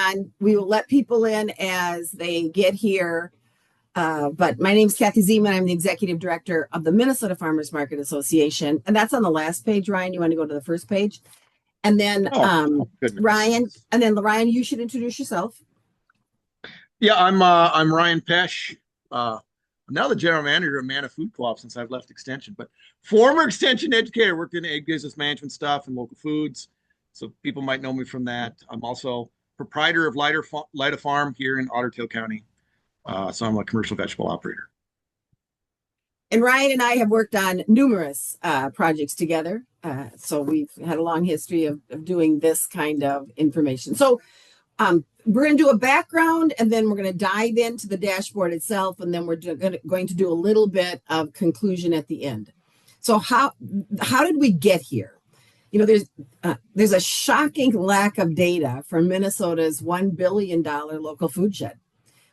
on. We will let people in as they get here. But my name is Kathy Zeman. I'm the executive director of the Minnesota Farmers Market Association. And that's on the last page, Ryan. You want to go to the first page? And then Ryan, you should introduce yourself. Yeah, I'm Ryan Pesch. I'm now the general manager of Mana Food Co-op since I've left Extension, but former Extension educator, worked in egg business management stuff and local foods. So people might know me from that. I'm also proprietor of Lida Farm here in Otter Tail County. So I'm a commercial vegetable operator. And Ryan and I have worked on numerous projects together. So we've had a long history of doing this kind of information. So we're going to do a background, and then we're going to dive into the dashboard itself, and then we're going to do a little bit of conclusion at the end. So how did we get here? You know, there's a shocking lack of data for Minnesota's $1 billion local food shed,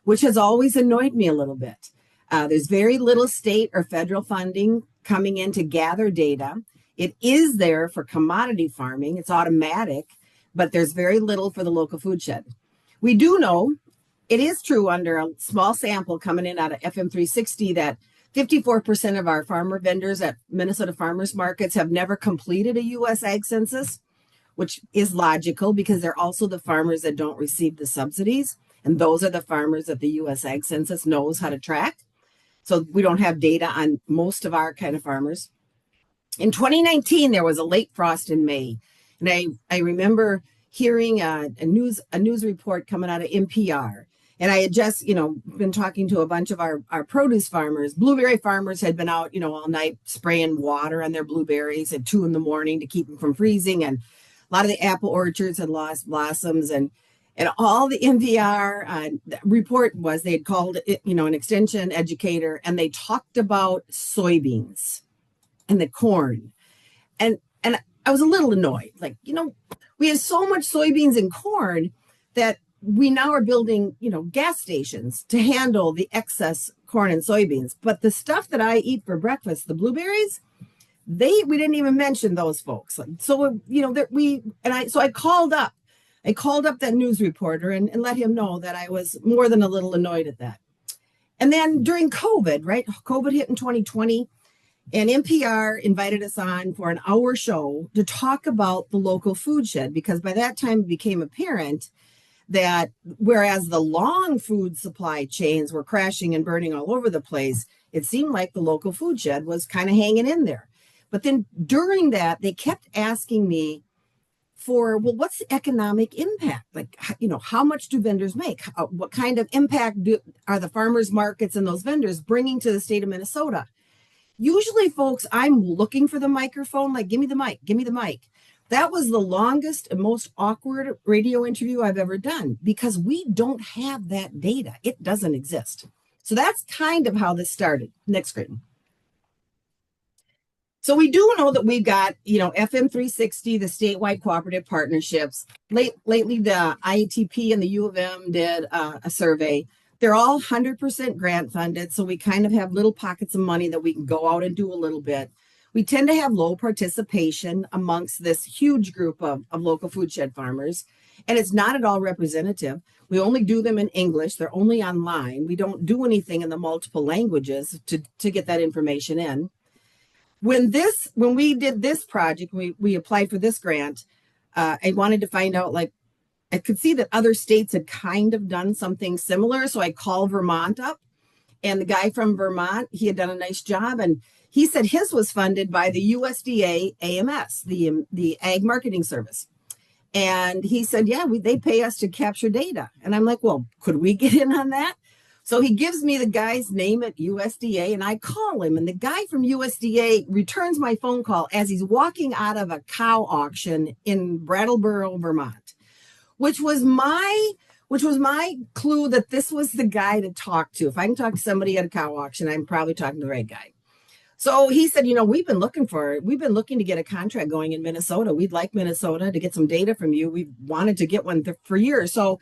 which has always annoyed me a little bit. There's very little state or federal funding coming in to gather data. It is there for commodity farming. It's automatic, but there's very little for the local food shed. We do know, it is true under a small sample coming in out of FM 360 that 54% of our farmer vendors at Minnesota farmers markets have never completed a U.S. ag census, which is logical because they're also the farmers that don't receive the subsidies. And those are the farmers that the U.S. ag census knows how to track. So we don't have data on most of our kind of farmers. In 2019, there was a late frost in May. And I remember hearing a news report coming out of NPR. And I had just, been talking to a bunch of our produce farmers. Blueberry farmers had been out, all night spraying water on their blueberries at 2 a.m. to keep them from freezing. And a lot of the apple orchards had lost blossoms. And all the NPR report was they had called it, an extension educator, and they talked about soybeans and the corn. And I was a little annoyed. We have so much soybeans and corn that we now are building, gas stations to handle the excess corn and soybeans. But the stuff that I eat for breakfast, the blueberries, we didn't even mention those folks. So I called up that news reporter and let him know that I was more than a little annoyed at that. And then during COVID, right? COVID hit in 2020. And NPR invited us on for an hour show to talk about the local food shed, because by that time it became apparent that whereas the long food supply chains were crashing and burning all over the place, it seemed like the local food shed was kind of hanging in there. But then during that, they kept asking me what's the economic impact? How much do vendors make? What kind of impact are the farmers markets and those vendors bringing to the state of Minnesota? Usually, folks, I'm looking for the microphone, give me the mic. That was the longest and most awkward radio interview I've ever done because we don't have that data. It doesn't exist. So that's kind of how this started. Next screen. So we do know that we've got, FM 360, the statewide cooperative partnerships. Lately, the IETP and the U of M did a survey. They're all 100% grant funded, so we kind of have little pockets of money that we can go out and do a little bit. We tend to have low participation amongst this huge group of local food shed farmers, and it's not at all representative. We only do them in English. They're only online. We don't do anything in the multiple languages to get that information in. When we did this project, we applied for this grant, I wanted to find out, I could see that other states had kind of done something similar. So I called Vermont up, and the guy from Vermont, he had done a nice job. And he said his was funded by the USDA AMS, the Ag Marketing Service. And he said, yeah, they pay us to capture data. And I'm like, well, could we get in on that? So he gives me the guy's name at USDA, and I call him. And the guy from USDA returns my phone call as he's walking out of a cow auction in Brattleboro, Vermont. Which was my clue that this was the guy to talk to. If I can talk to somebody at a cow auction, I'm probably talking to the right guy. So he said, we've been looking to get a contract going in Minnesota. We'd like Minnesota to get some data from you. We've wanted to get one for years. So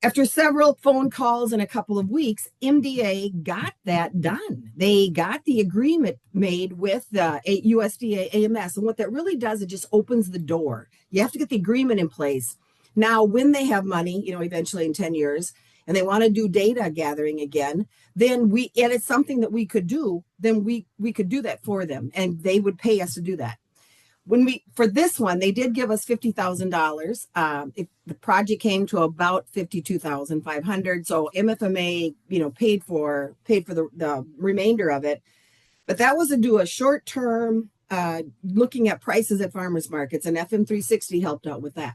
after several phone calls in a couple of weeks, MDA got that done. They got the agreement made with the USDA AMS. And what that really does, it just opens the door. You have to get the agreement in place. Now, when they have money, eventually in 10 years, and they want to do data gathering again, then and it's something that we could do, then we could do that for them, and they would pay us to do that. For this one, they did give us $50,000. If the project came to about 52,500, so MFMA, paid for the remainder of it. But that was to do a short term, looking at prices at farmers markets, and FM 360 helped out with that.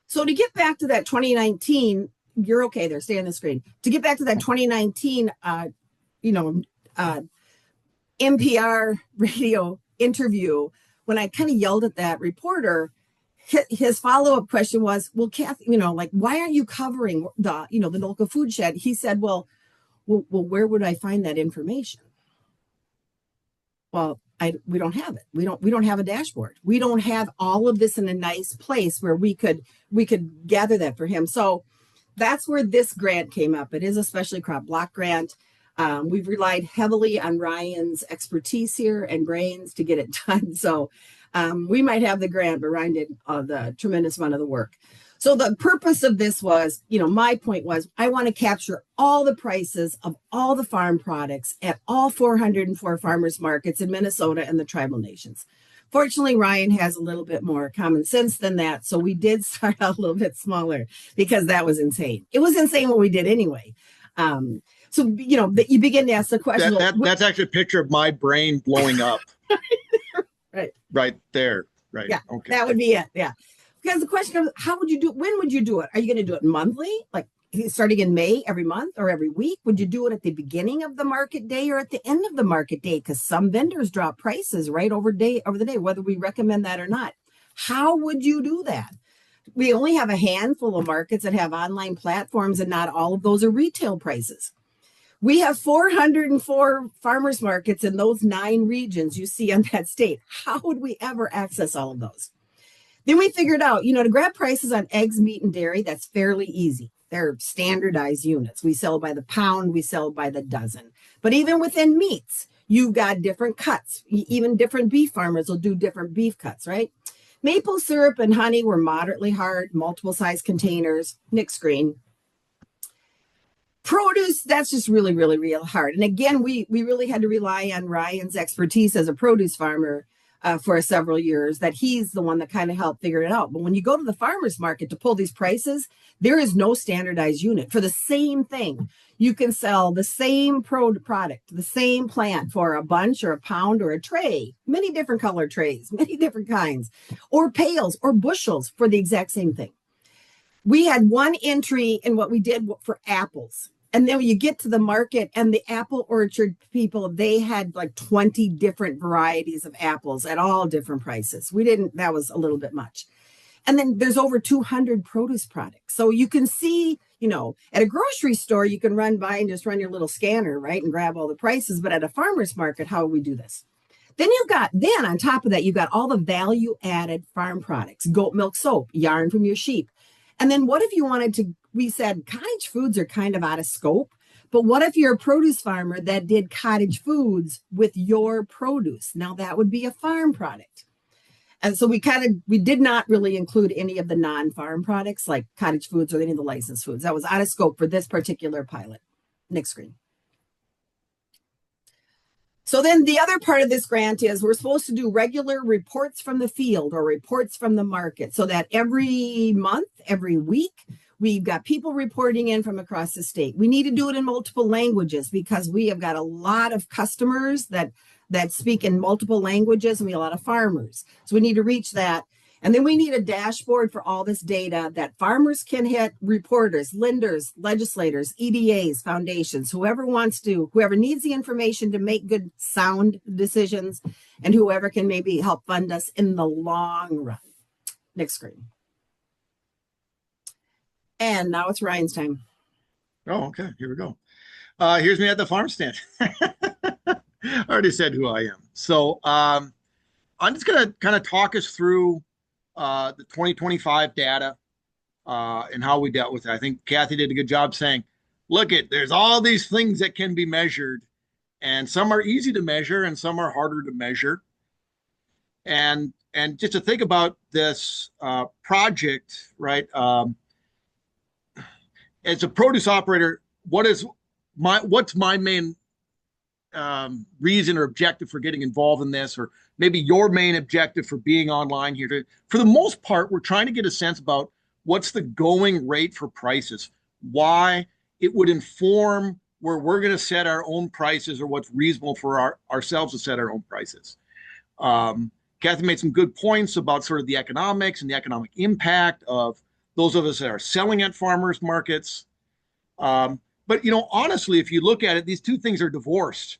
So to get back to that 2019, you're okay there, stay on the screen. To get back to that 2019, NPR radio interview, when I kind of yelled at that reporter, his follow-up question was, well, Kathy, why aren't you covering the local food shed? He said, well, where would I find that information? Well, we don't have it. We don't have a dashboard. We don't have all of this in a nice place where we could gather that for him. So that's where this grant came up. It is a specialty crop block grant. We've relied heavily on Ryan's expertise here and brains to get it done. So we might have the grant, but Ryan did the tremendous amount of the work. So the purpose of this was, my point was, I want to capture all the prices of all the farm products at all 404 farmers markets in Minnesota and the tribal nations. Fortunately, Ryan has a little bit more common sense than that. So we did start out a little bit smaller because that was insane. It was insane what we did anyway. So, you begin to ask the question. That's actually a picture of my brain blowing up. Right there. Right. Yeah. Okay. That would be it. Yeah. Because the question comes, how would you do it? When would you do it? Are you going to do it monthly? Like starting in May, every month or every week? Would you do it at the beginning of the market day or at the end of the market day? Because some vendors drop prices right over the day, whether we recommend that or not. How would you do that? We only have a handful of markets that have online platforms, and not all of those are retail prices. We have 404 farmers markets in those 9 regions you see on that state. How would we ever access all of those? Then we figured out, to grab prices on eggs, meat, and dairy, that's fairly easy. They're standardized units. We sell by the pound, we sell by the dozen. But even within meats, you've got different cuts. Even different beef farmers will do different beef cuts, right? Maple syrup and honey were moderately hard, multiple size containers. Next screen. Produce, that's just really, really, real hard. And again, we really had to rely on Ryan's expertise as a produce farmer for several years, that he's the one that kind of helped figure it out. But when you go to the farmer's market to pull these prices, there is no standardized unit. For the same thing, you can sell the same product, the same plant for a bunch or a pound or a tray, many different color trays, many different kinds, or pails or bushels for the exact same thing. We had one entry in what we did for apples. And then when you get to the market and the apple orchard people, they had like 20 different varieties of apples at all different prices. That was a little bit much. And then there's over 200 produce products. So you can see, at a grocery store, you can run by and just run your little scanner, right? And grab all the prices. But at a farmer's market, how would we do this? Then on top of that, you've got all the value added farm products, goat milk soap, yarn from your sheep. And then what if you we said cottage foods are kind of out of scope, but what if you're a produce farmer that did cottage foods with your produce? Now that would be a farm product. And so we did not really include any of the non-farm products like cottage foods or any of the licensed foods. That was out of scope for this particular pilot. Next screen. So then the other part of this grant is we're supposed to do regular reports from the field or reports from the market, so that every month, every week, we've got people reporting in from across the state. We need to do it in multiple languages because we have got a lot of customers that speak in multiple languages, and we have a lot of farmers. So we need to reach that. And then we need a dashboard for all this data that farmers can hit, reporters, lenders, legislators, EDAs, foundations, whoever needs the information to make good, sound decisions, and whoever can maybe help fund us in the long run. Next screen. And now it's Ryan's time. Oh, okay. Here we go. Here's me at the farm stand. I already said who I am. So I'm just going to kind of talk us through the 2025 data and how we dealt with it. I think Kathy did a good job saying, there's all these things that can be measured, and some are easy to measure and some are harder to measure. And just to think about this project, right? As a produce operator, what's my main reason or objective for getting involved in this, or maybe your main objective for being online here? For the most part, we're trying to get a sense about what's the going rate for prices, why it would inform where we're going to set our own prices, or what's reasonable for ourselves to set our own prices. Kathy made some good points about sort of the economics and the economic impact of those of us that are selling at farmers markets. But honestly, if you look at it, these two things are divorced.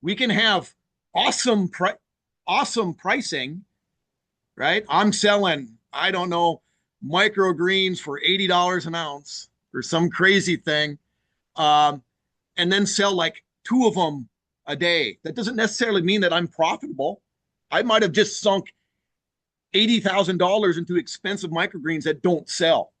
We can have awesome pricing, right? I'm selling, I don't know, microgreens for $80 an ounce or some crazy thing, and then sell like 2 of them a day. That doesn't necessarily mean that I'm profitable. I might have just sunk $80,000 into expensive microgreens that don't sell.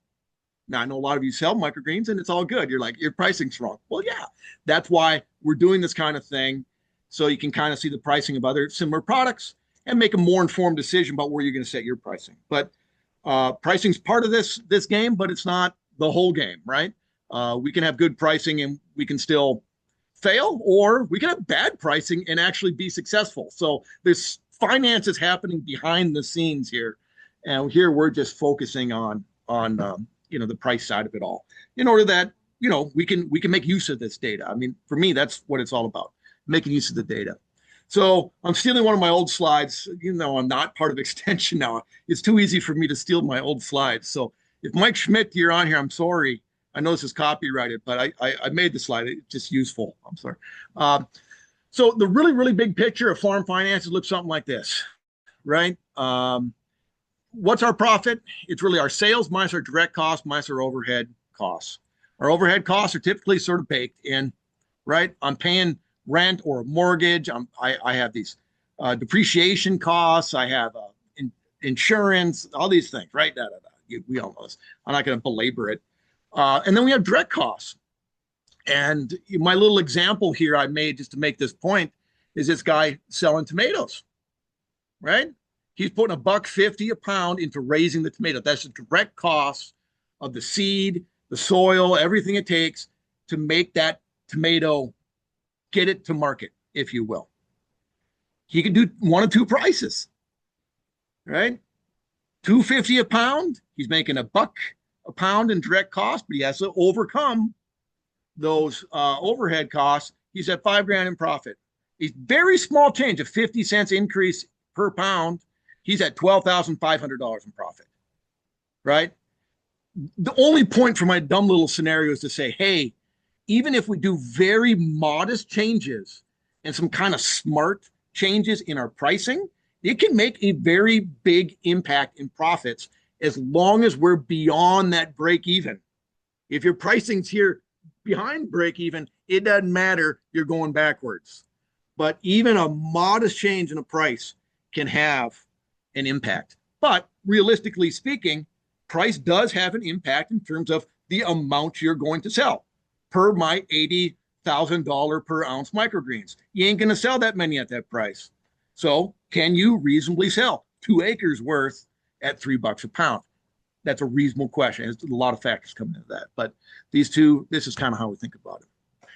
Now, I know a lot of you sell microgreens and it's all good. You're like, your pricing's wrong. Well, yeah, that's why we're doing this kind of thing. So you can kind of see the pricing of other similar products and make a more informed decision about where you're going to set your pricing. But pricing's part of this game, but it's not the whole game, right? We can have good pricing and we can still fail, or we can have bad pricing and actually be successful. So there's finances happening behind the scenes here, and here we're just focusing on the price side of it all, in order that we can make use of this data. I mean, for me, that's what it's all about, making use of the data. So I'm stealing one of my old slides. I'm not part of Extension now. It's too easy for me to steal my old slides. So if Mike Schmidt, you're on here, I'm sorry. I know this is copyrighted, but I made the slide. It's just useful. I'm sorry. So the really, really big picture of farm finances looks something like this, right? What's our profit? It's really our sales minus our direct costs minus our overhead costs. Our overhead costs are typically sort of baked in, right? I'm paying rent or a mortgage. I have these depreciation costs. I have insurance, all these things, right? We all know this. I'm not going to belabor it. And then we have direct costs. And my little example here I made just to make this point is this guy selling tomatoes, right? He's putting $1.50 a pound into raising the tomato. That's the direct cost of the seed, the soil, everything it takes to make that tomato, get it to market, if you will. He could do one of two prices, right? $2.50 a pound. He's making $1 a pound in direct cost, but he has to overcome those overhead costs. He's at $5,000 in profit. A very small change, a 50 cents increase per pound. He's at $12,500 in profit, right? The only point for my dumb little scenario is to say, hey, even if we do very modest changes and some kind of smart changes in our pricing, it can make a very big impact in profits as long as we're beyond that break even. If your pricing's here behind break even, it doesn't matter, you're going backwards. But even a modest change in a price can have an impact. But realistically speaking, price does have an impact in terms of the amount you're going to sell. Per my $80,000 per ounce microgreens, you ain't going to sell that many at that price. So can you reasonably sell 2 acres worth at $3 a pound? That's a reasonable question. There's a lot of factors coming into that, but this is kind of how we think about it.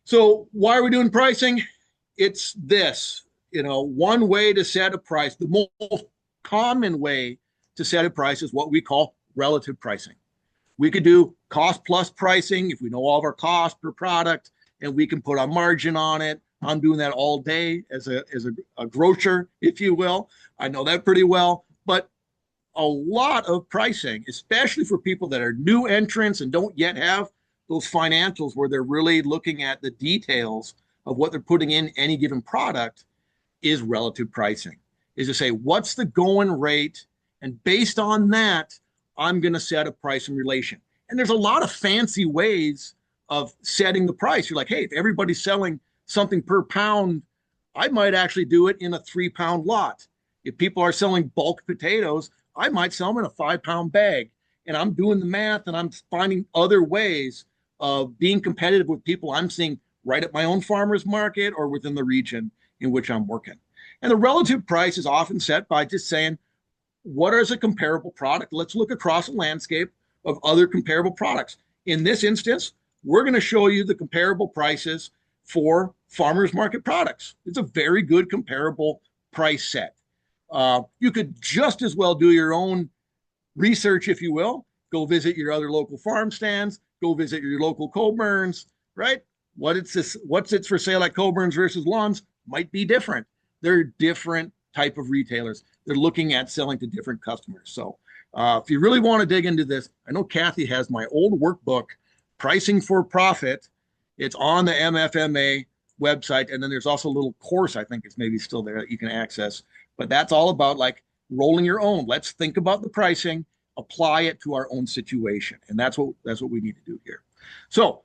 So why are we doing pricing? It's this, one way to set a price. The most common way to set a price is what we call relative pricing. We could do cost plus pricing if we know all of our costs per product, and we can put a margin on it. I'm doing that all day as a grocer, if you will. I know that pretty well, but a lot of pricing, especially for people that are new entrants and don't yet have those financials where they're really looking at the details of what they're putting in any given product, is relative pricing. Is to say, what's the going rate? And based on that, I'm going to set a price in relation. And there's a lot of fancy ways of setting the price. You're like, hey, if everybody's selling something per pound, I might actually do it in a 3-pound lot. If people are selling bulk potatoes, I might sell them in a 5-pound bag. And I'm doing the math and I'm finding other ways of being competitive with people I'm seeing right at my own farmer's market or within the region in which I'm working. And the relative price is often set by just saying, what is a comparable product? Let's look across a landscape of other comparable products. In this instance, we're going to show you the comparable prices for farmers market products. It's a very good comparable price set. You could just as well do your own research, if you will. Go visit your other local farm stands. Go visit your local Coburn's, right? What's it's for sale at Coburn's versus Lund's might be different. They're different type of retailers. They're looking at selling to different customers. So if you really want to dig into this, I know Kathy has my old workbook, Pricing for Profit. It's on the MFMA website. And then there's also a little course, I think it's maybe still there that you can access. But that's all about like rolling your own. Let's think about the pricing, apply it to our own situation. And that's what we need to do here. So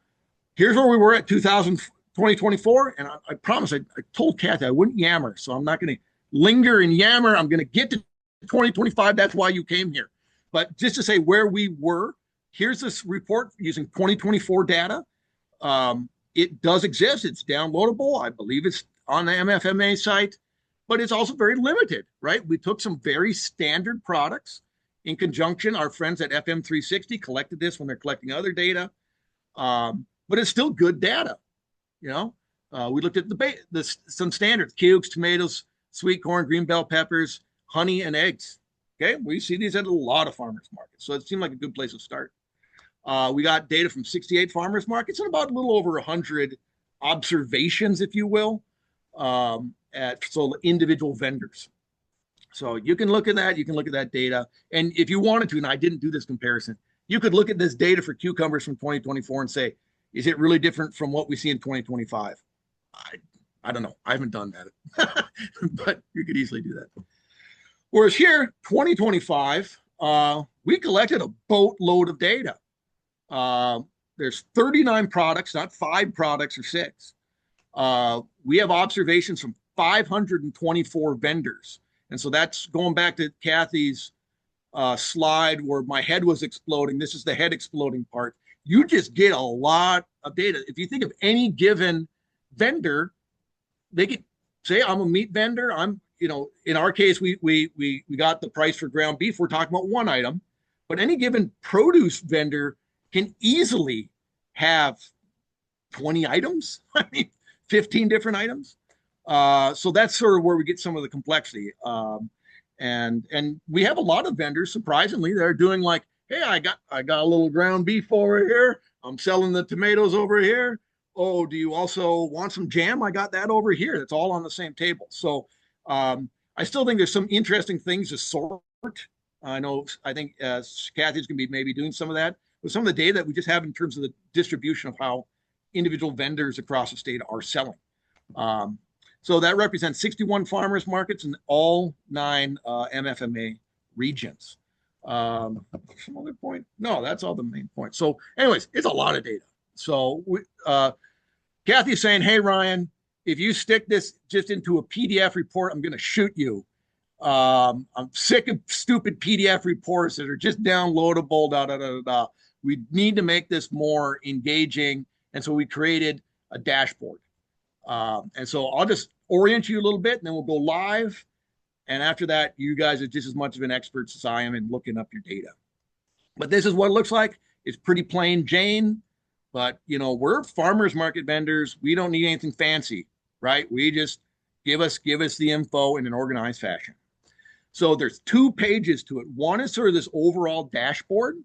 here's where we were at 2024. And I promise I told Kathy I wouldn't yammer. So I'm not going to linger and yammer. I'm going to get to 2025. That's why you came here. But just to say where we were, here's this report using 2024 data. It does exist. It's downloadable. I believe it's on the MFMA site, but it's also very limited, right? We took some very standard products in conjunction. Our friends at FM 360 collected this when they're collecting other data, but it's still good data. You know, we looked at some standards: cukes, tomatoes, sweet corn, green bell peppers, honey, and eggs. Okay, we see these at a lot of farmers markets, so it seemed like a good place to start. We got data from 68 farmers markets and about a little over 100 observations, if you will, at individual vendors. So you can look at that. You can look at that data. And if you wanted to, and I didn't do this comparison, you could look at this data for cucumbers from 2024 and say, is it really different from what we see in 2025? I don't know. I haven't done that, but you could easily do that. Whereas here, 2025, we collected a boatload of data. There's 39 products, not 5 products or 6. We have observations from 524 vendors. And so that's going back to Kathy's slide where my head was exploding. This is the head exploding part. You just get a lot of data. If you think of any given vendor, they could say, I'm a meat vendor. In our case, we got the price for ground beef. We're talking about one item, but any given produce vendor can easily have 20 items. I mean, 15 different items. So that's sort of where we get some of the complexity. And we have a lot of vendors, surprisingly, that are doing like, hey, I got a little ground beef over here. I'm selling the tomatoes over here. Oh, do you also want some jam? I got that over here. It's all on the same table. So I still think there's some interesting things to sort. I think Kathy's going to be maybe doing some of that with some of the data that we just have in terms of the distribution of how individual vendors across the state are selling. So that represents 61 farmers markets in all 9 MFMA regions. Some other point? No, that's all the main points. So anyways, it's a lot of data. So Kathy's saying, hey, Ryan, if you stick this just into a PDF report, I'm going to shoot you. I'm sick of stupid PDF reports that are just downloadable, We need to make this more engaging. And so we created a dashboard. And so I'll just orient you a little bit and then we'll go live. And after that, you guys are just as much of an expert as I am in looking up your data. But this is what it looks like. It's pretty plain Jane, but we're farmers market vendors. We don't need anything fancy, right? We just give us the info in an organized fashion. So there's 2 pages to it. One is sort of this overall dashboard.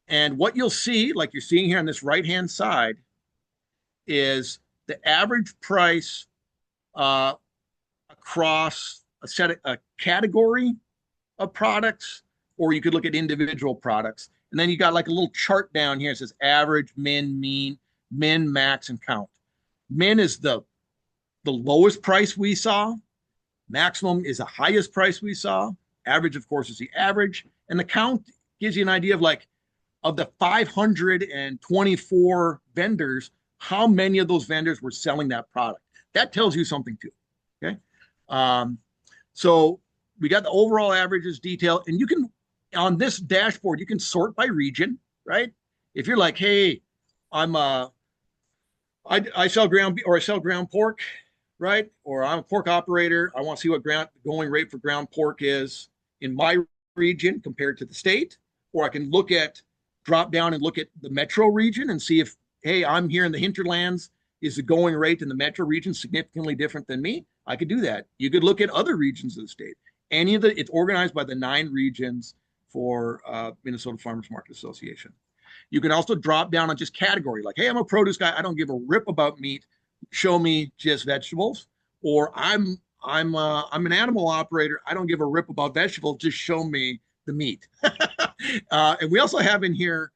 And what you'll see, like you're seeing here on this right-hand side, is the average price across a category of products, or you could look at individual products. And then you got like a little chart down here. It says average, min, mean, min, max, and count. Min is the lowest price we saw. Maximum is the highest price we saw. Average, of course, is the average. And the count gives you an idea of the 524 vendors, how many of those vendors were selling that product. That tells you something too, okay? So we got the overall averages detail, and you can, on this dashboard, you can sort by region, right? If you're like, hey, I sell ground beef or I sell ground pork, right? Or I'm a pork operator. I want to see what going rate for ground pork is in my region compared to the state. Or I can drop down and look at the metro region and see if, hey, I'm here in the hinterlands. Is the going rate in the metro region significantly different than me? I could do that. You could look at other regions of the state. It's organized by the 9 regions for Minnesota Farmers Market Association. You can also drop down on just category, like, hey, I'm a produce guy. I don't give a rip about meat. Show me just vegetables. Or I'm an animal operator. I don't give a rip about vegetables. Just show me the meat. And we also have in here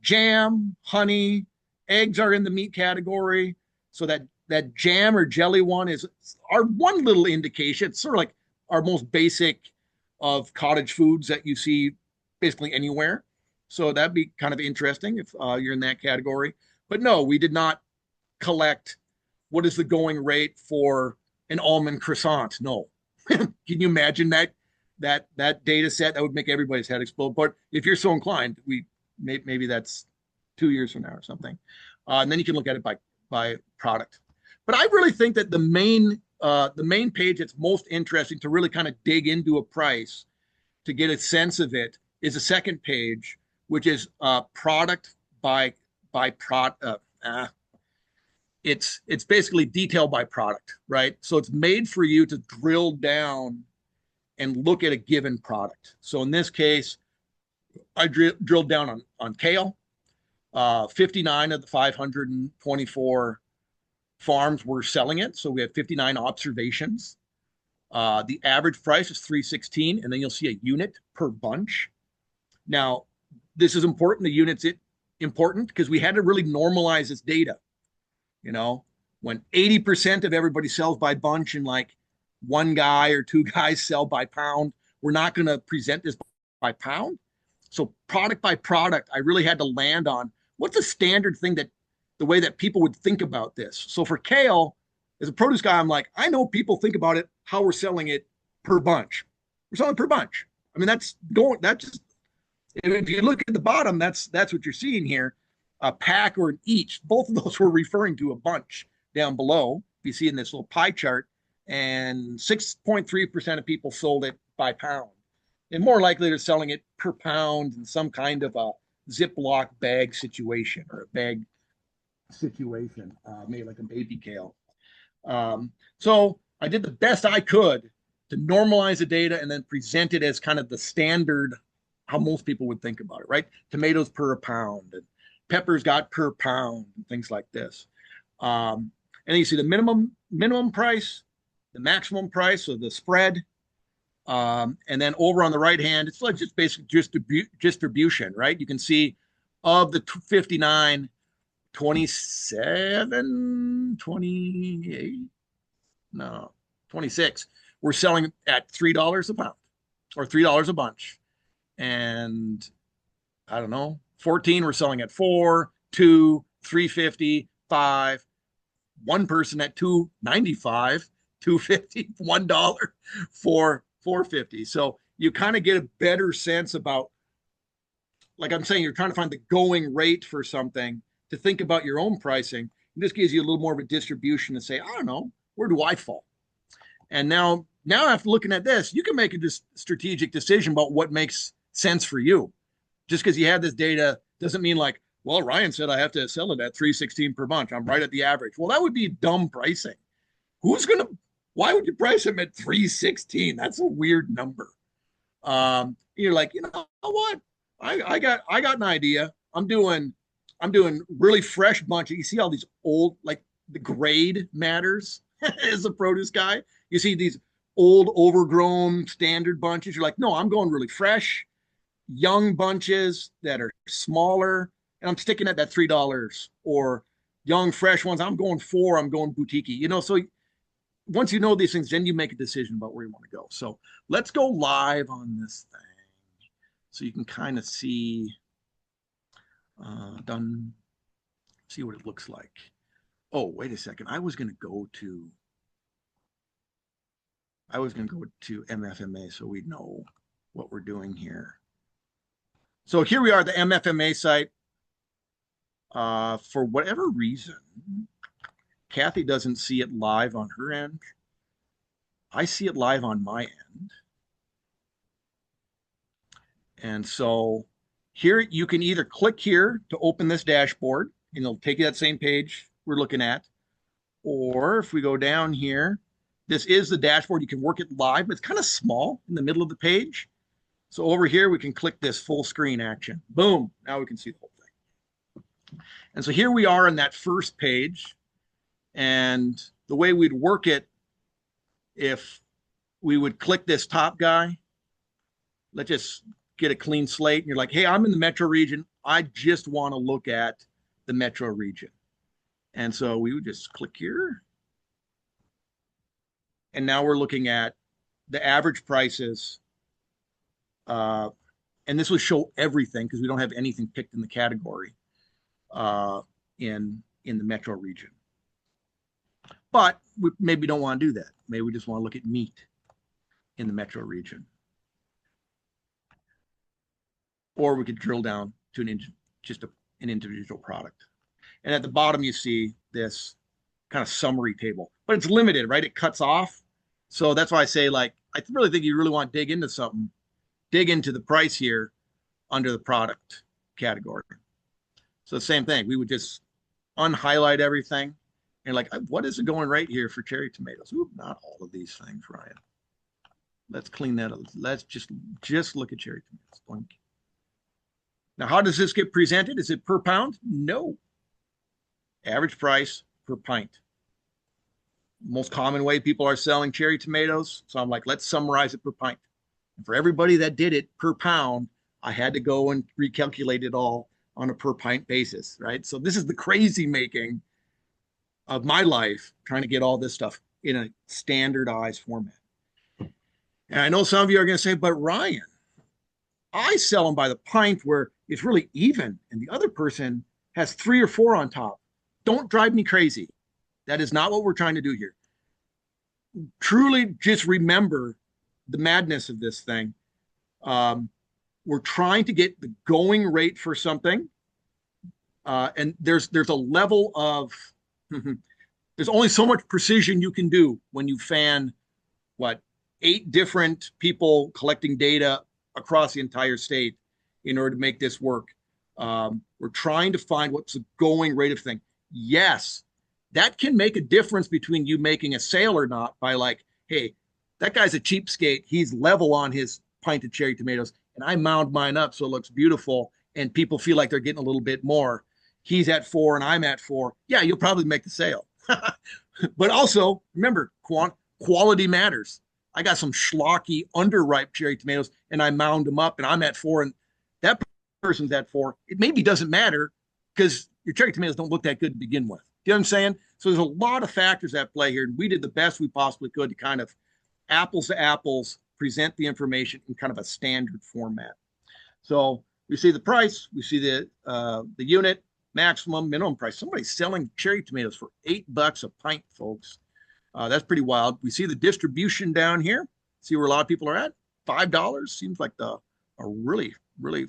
jam, honey, eggs are in the meat category. So that jam or jelly one is our one little indication. It's sort of like our most basic of cottage foods that you see basically anywhere. So that'd be kind of interesting if you're in that category. But no, we did not collect what is the going rate for an almond croissant. No. Can you imagine that data set? That would make everybody's head explode. But if you're so inclined, maybe that's 2 years from now or something. And then you can look at it by product. But I really think that the main page that's most interesting to really kind of dig into a price to get a sense of it is the second page, which is product by product. It's basically detail by product, right? So it's made for you to drill down and look at a given product. So in this case, I drilled down on kale. 59 of the 524 farms were selling it. So we have 59 observations. The average price is $3.16, and then you'll see a unit per bunch. Now, this is important. The unit's important because we had to really normalize this data. You know, when 80% of everybody sells by bunch and like one guy or two guys sell by pound, we're not going to present this by pound. So product by product, I really had to land on what's a standard thing that the way that people would think about this. So for kale, as a produce guy, I'm like, I know people think about it, how we're selling it per bunch. We're selling per bunch. I mean, that's just, if you look at the bottom, that's what you're seeing here. A pack or an each, both of those were referring to a bunch down below. You see in this little pie chart, and 6.3% of people sold it by pound. And more likely they're selling it per pound in some kind of a Ziploc bag situation or a bag situation, made like a baby kale. So I did the best I could to normalize the data and then present it as kind of the standard, how most people would think about it, right? Tomatoes per pound and peppers got per pound and things like this. And then you see the minimum price, the maximum price, so the spread. And then over on the right hand, it's like just basic distribution, right? You can see of the 59, 27, 28, no, 26. We're selling at $3 a pound or $3 a bunch. And I don't know, 14 we're selling at 4, 2, 350, 5, one person at 2.95, 250, $1 for 450. So you kind of get a better sense about, like I'm saying, you're trying to find the going rate for something to think about your own pricing. And this gives you a little more of a distribution to say, I don't know, where do I fall? And now after looking at this, you can make a strategic decision about what makes sense for you. Just because you have this data doesn't mean like, well, Ryan said I have to sell it at $3.16 per bunch. I'm right at the average. Well, that would be dumb pricing. Why would you price them at $3.16? That's a weird number. You're like, you know what? I got an idea. I'm doing really fresh bunches. You see all these old, like the grade matters as a produce guy. You see these old overgrown standard bunches. You're like, no, I'm going really fresh, young bunches that are smaller, and I'm sticking at that $3. Or young fresh ones, I'm going 4, I'm going boutique. You know, so once you know these things, then you make a decision about where you want to go. So let's go live on this thing so you can kind of see see what it looks like. Oh, wait a second. I was going to go to MFMA so we know what we're doing here. So here we are, the MFMA site. For whatever reason, Kathy doesn't see it live on her end. I see it live on my end. And so here you can either click here to open this dashboard and it'll take you that same page we're looking at. Or if we go down here, this is the dashboard. You can work it live, but it's kind of small in the middle of the page. So over here, we can click this full screen action. Boom. Now we can see the whole thing. And so here we are on that first page. And the way we'd work it, if we would click this top guy, let's just get a clean slate. And you're like, hey, I'm in the metro region. I just want to look at the metro region. And so we would just click here. And now we're looking at the average prices. And this will show everything because we don't have anything picked in the category in the metro region. But we maybe don't want to do that. Maybe we just want to look at meat in the metro region. Or we could drill down to an individual product. And at the bottom, you see this kind of summary table, but it's limited, right? It cuts off. So that's why I say, like, I really think you really want to dig into something, dig into the price here under the product category. So the same thing, we would just unhighlight everything. And like, what is it going right here for cherry tomatoes? Ooh, not all of these things, Ryan. Let's clean that up. Let's just look at cherry tomatoes. Boink. Now, how does this get presented? Is it per pound? No. Average price per pint. Most common way people are selling cherry tomatoes. So I'm like, let's summarize it per pint. And for everybody that did it per pound, I had to go and recalculate it all on a per pint basis, right? So this is the crazy making of my life, trying to get all this stuff in a standardized format. And I know some of you are going to say, but Ryan, I sell them by the pint where it's really even and the other person has 3 or 4 on top. Don't drive me crazy. That is not what we're trying to do here. Truly just remember the madness of this thing. We're trying to get the going rate for something. And there's a level of, there's only so much precision you can do when you fan, 8 different people collecting data across the entire state in order to make this work. We're trying to find what's the going rate of thing. Yes, that can make a difference between you making a sale or not by like, hey, that guy's a cheapskate. He's level on his pint of cherry tomatoes, and I mound mine up so it looks beautiful, and people feel like they're getting a little bit more. He's at 4 and I'm at 4. Yeah, you'll probably make the sale. But also, remember, quality matters. I got some schlocky, underripe cherry tomatoes, and I mound them up, and I'm at 4, and that person's at 4. It maybe doesn't matter because your cherry tomatoes don't look that good to begin with. You know what I'm saying? So there's a lot of factors at play here, and we did the best we possibly could to kind of apples to apples present the information in kind of a standard format. So we see the price, we see the unit, maximum, minimum price. Somebody's selling cherry tomatoes for $8 a pint, folks. That's pretty wild. We see the distribution down here. See where a lot of people are at. $5 seems like a really, really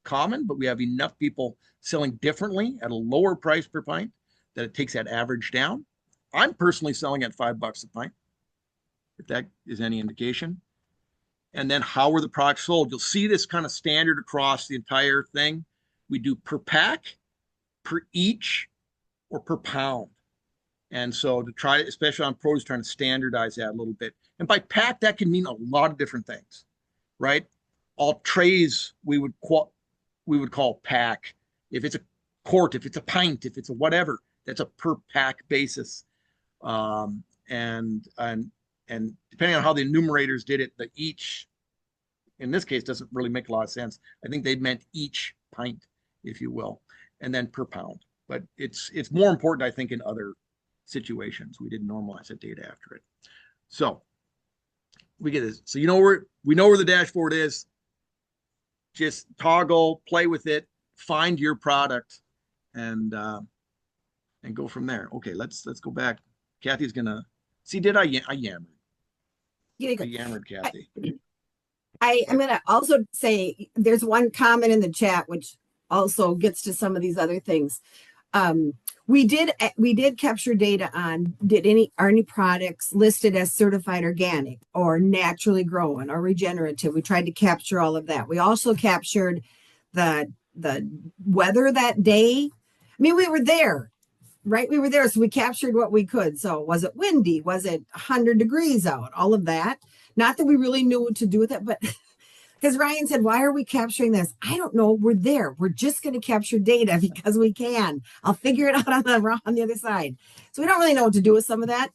common, but we have enough people selling differently at a lower price per pint that it takes that average down. I'm personally selling at $5 a pint, if that is any indication. And then how are the products sold? You'll see this kind of standard across the entire thing. We do per pack, per each, or per pound. And so to try, especially on produce, trying to standardize that a little bit. And by pack, that can mean a lot of different things, right? All trays we would call pack. If it's a quart, if it's a pint, if it's a whatever, that's a per pack basis. And depending on how the enumerators did it, the each, in this case, doesn't really make a lot of sense. I think they meant each pint, if you will, and then per pound. But it's more important, I think, in other situations. We didn't normalize that data after it. So we get this. So we know where the dashboard is. Just toggle, play with it, find your product, and go from there. Okay, let's go back. Kathy's gonna see. Did I yammered? I yammered Kathy. I'm going to also say there's one comment in the chat which also gets to some of these other things. We did capture data on are any products listed as certified organic or naturally grown or regenerative. We tried to capture all of that. We also captured the weather that day. I mean, we were there, right? We were there, so we captured what we could. So was it windy? Was it 100 degrees out? All of that. Not that we really knew what to do with it, but because Ryan said, why are we capturing this? I don't know. We're there. We're just going to capture data because we can. I'll figure it out on the other side. So we don't really know what to do with some of that.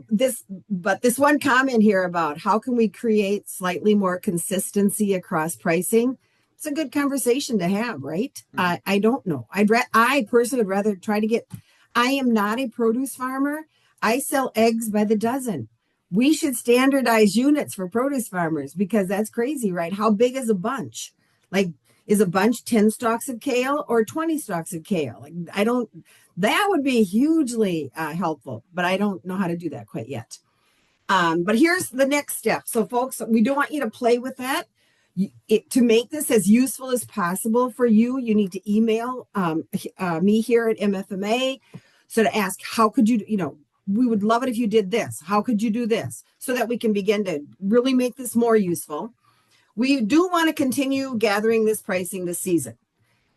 This one comment here about how can we create slightly more consistency across pricing? It's a good conversation to have, right? I don't know. I personally would rather try to get. I am not a produce farmer. I sell eggs by the dozen. We should standardize units for produce farmers because that's crazy, right? How big is a bunch? Like, is a bunch 10 stalks of kale or 20 stalks of kale? Like, that would be hugely helpful, but I don't know how to do that quite yet. But here's the next step. So folks, we don't want you to play with that. To make this as useful as possible for you, you need to email me here at MFMA. So to ask, how could you, we would love it if you did this. How could you do this? So that we can begin to really make this more useful. We do want to continue gathering this pricing this season.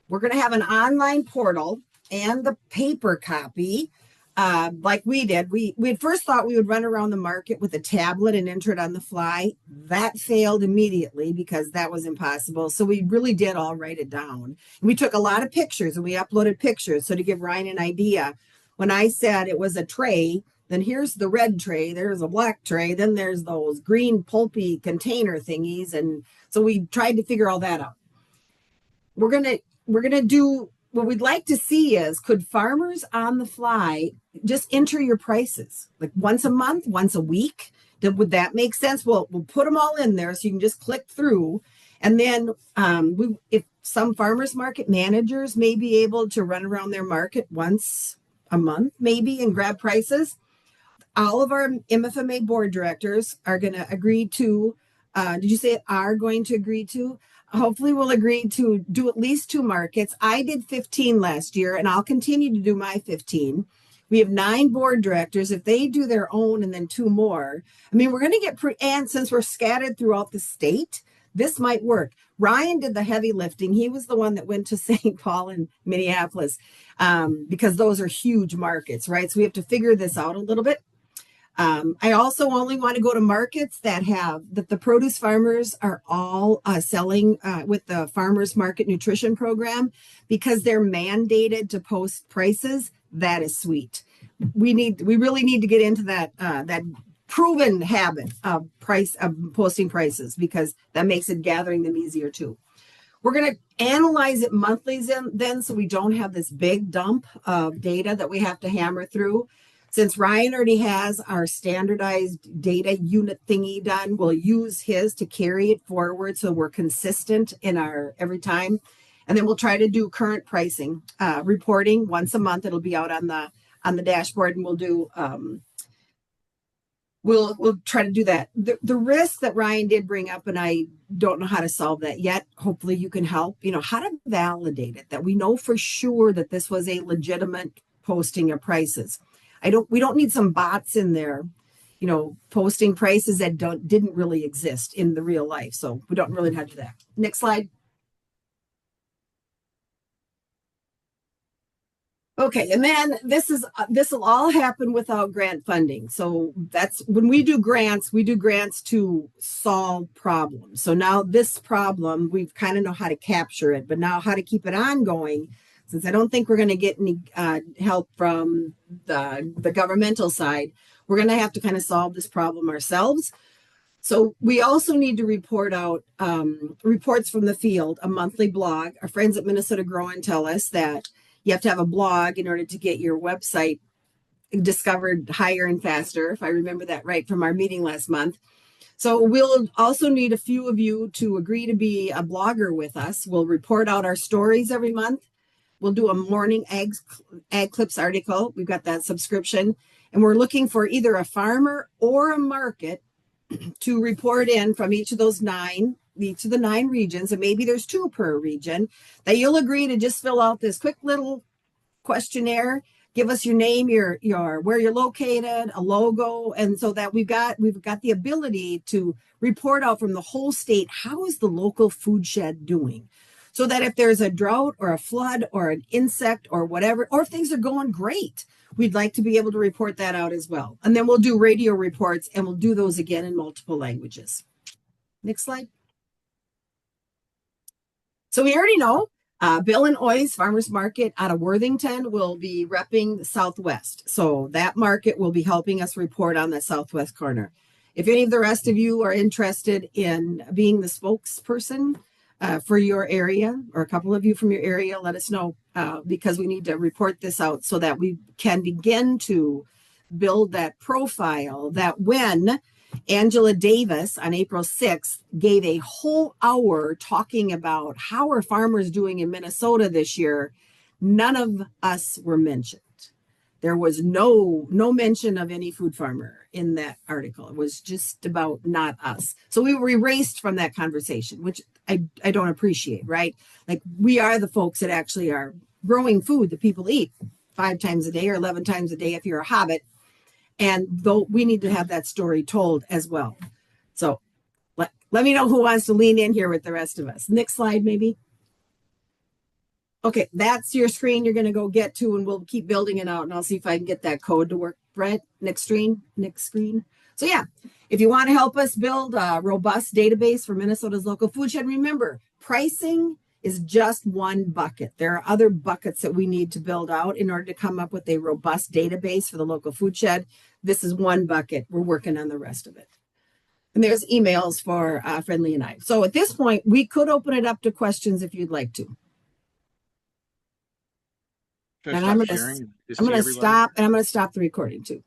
We're going to have an online portal and the paper copy like we did. We at first thought we would run around the market with a tablet and enter it on the fly. That failed immediately because that was impossible. So we really did all write it down. We took a lot of pictures and we uploaded pictures. So to give Ryan an idea, when I said it was a tray, then here's the red tray, there's a black tray, then there's those green pulpy container thingies. And so we tried to figure all that out. We're gonna do what we'd like to see is, could farmers on the fly just enter your prices like once a month, once a week? Would that make sense? We'll put them all in there so you can just click through. And then if some farmers market managers may be able to run around their market once a month maybe and grab prices. All of our MFMA board directors are going to agree to, did you say are going to agree to? Hopefully we'll agree to do at least 2 markets. I did 15 last year and I'll continue to do my 15. We have 9 board directors. If they do their own and then 2 more, I mean, we're going to get, and since we're scattered throughout the state, this might work. Ryan did the heavy lifting. He was the one that went to St. Paul and Minneapolis because those are huge markets, right? So we have to figure this out a little bit. I also only want to go to markets that the produce farmers are all selling with the Farmers Market Nutrition Program because they're mandated to post prices. That is sweet. We really need to get into that proven habit of posting prices because that makes it gathering them easier too. We're going to analyze it monthly then so we don't have this big dump of data that we have to hammer through. Since Ryan already has our standardized data unit thingy done, we'll use his to carry it forward so we're consistent in our every time. And then we'll try to do current pricing reporting once a month. It'll be out on the dashboard, and we'll do we'll try to do that. The risk that Ryan did bring up, and I don't know how to solve that yet. Hopefully you can help. How to validate it, that we know for sure that this was a legitimate posting of prices. We don't need some bots in there, posting prices that didn't really exist in the real life. So we don't really know how to do that. Next slide. Okay, and then this will all happen without grant funding. So that's when we do grants to solve problems. So now this problem, we kind of know how to capture it, but now how to keep it ongoing, since I don't think we're going to get any help from the governmental side, we're going to have to kind of solve this problem ourselves. So we also need to report out reports from the field, a monthly blog. Our friends at Minnesota Growing tell us that you have to have a blog in order to get your website discovered higher and faster, if I remember that right from our meeting last month. So we'll also need a few of you to agree to be a blogger with us. We'll report out our stories every month. We'll do a morning ag clips article. We've got that subscription. And we're looking for either a farmer or a market to report in from each of the 9 regions, and maybe there's 2 per region, that you'll agree to just fill out this quick little questionnaire. Give us your name, your where you're located, a logo, and so that we've got the ability to report out from the whole state, how is the local food shed doing? So that if there's a drought or a flood or an insect or whatever, or if things are going great, we'd like to be able to report that out as well. And then we'll do radio reports, and we'll do those again in multiple languages. Next slide. So we already know Bill and Oi's Farmers Market out of Worthington will be repping the Southwest. So that market will be helping us report on the Southwest corner. If any of the rest of you are interested in being the spokesperson for your area, or a couple of you from your area, let us know, because we need to report this out so that we can begin to build that profile, that when Angela Davis on April 6th gave a whole hour talking about how are farmers doing in Minnesota this year, none of us were mentioned. There was no mention of any food farmer in that article. It was just about not us. So we were erased from that conversation, which I don't appreciate, right? Like, we are the folks that actually are growing food that people eat 5 times a day or 11 times a day if you're a hobbit. And though we need to have that story told as well. So let me know who wants to lean in here with the rest of us. Next slide, maybe. Okay, that's your screen you're going to go get to, and we'll keep building it out, and I'll see if I can get that code to work. Brett, next screen. So yeah, if you want to help us build a robust database for Minnesota's local food shed, remember, pricing is just one bucket. There are other buckets that we need to build out in order to come up with a robust database for the local food shed. This is one bucket. We're working on the rest of it. And there's emails for Friendly and I. So at this point, we could open it up to questions if you'd like to. And I'm going to stop, and I'm going to stop the recording too.